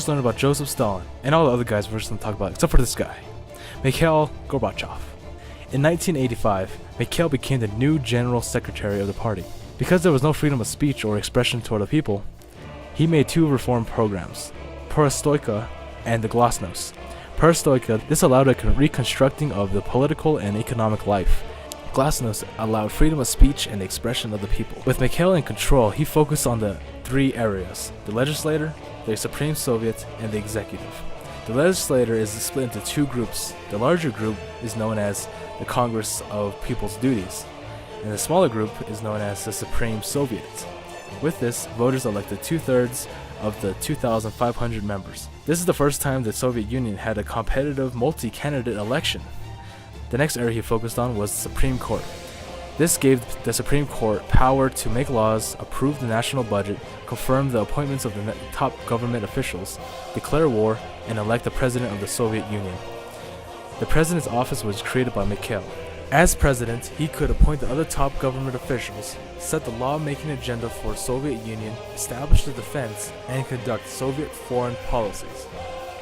just learned about Joseph Stalin, and all the other guys we're just gonna talk about, except for this guy, Mikhail Gorbachev. In 1985, Mikhail became the new general secretary of the party. Because there was no freedom of speech or expression toward the people, he made two reform programs, Perestroika and the Glasnost. Perestroika, this allowed a reconstructing of the political and economic life. Glasnost allowed freedom of speech and the expression of the people. With Mikhail in control, he focused on the three areas: the legislature, the Supreme Soviet, and the executive. The legislature is split into two groups. The larger group is known as the Congress of People's Duties, and the smaller group is known as the Supreme Soviet. With this, voters elected 2/3 of the 2,500 members. This is the first time the Soviet Union had a competitive multi-candidate election. The next area he focused on was the Supreme Court. This gave the Supreme Court power to make laws, approve the national budget, confirm the appointments of the top government officials, declare war, and elect the president of the Soviet Union. The president's office was created by Mikhail. As president, he could appoint the other top government officials, set the law-making agenda for the Soviet Union, establish the defense, and conduct Soviet foreign policies.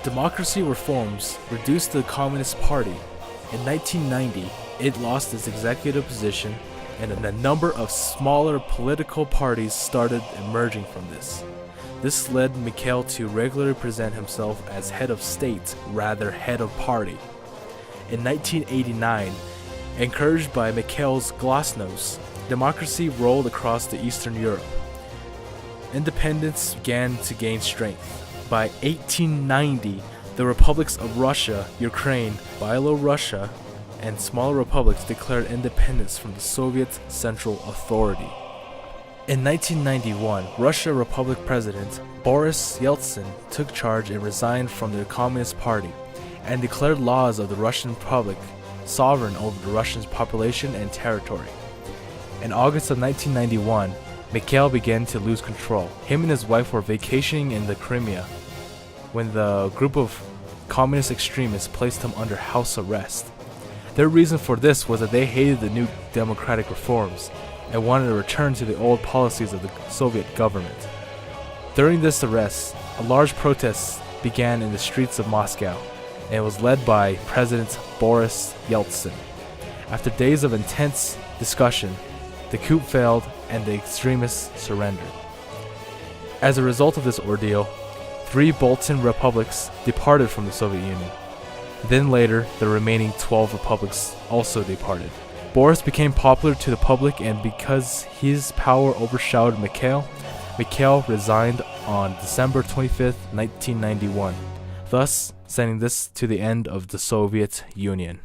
Democracy reforms reduced the Communist Party. In 1990, it lost its executive position, and a number of smaller political parties started emerging from this. This led Mikhail to regularly present himself as head of state, rather head of party. In 1989, encouraged by Mikhail's Glasnost, democracy rolled across the Eastern Europe. Independence began to gain strength. By 1890, the republics of Russia, Ukraine, Byelorussia, and smaller republics declared independence from the Soviet Central Authority. In 1991, Russia Republic President Boris Yeltsin took charge and resigned from the Communist Party, and declared laws of the Russian Republic sovereign over the Russian population and territory. In August of 1991, Mikhail began to lose control. Him and his wife were vacationing in the Crimea when the group of communist extremists placed him under house arrest. Their reason for this was that they hated the new democratic reforms and wanted to return to the old policies of the Soviet government. During this arrest, a large protest began in the streets of Moscow, and it was led by President Boris Yeltsin. After days of intense discussion, the coup failed and the extremists surrendered. As a result of this ordeal, 3 Balkan republics departed from the Soviet Union. Then later, the remaining 12 republics also departed. Boris became popular to the public, and because his power overshadowed Mikhail resigned on December 25, 1991, thus sending this to the end of the Soviet Union.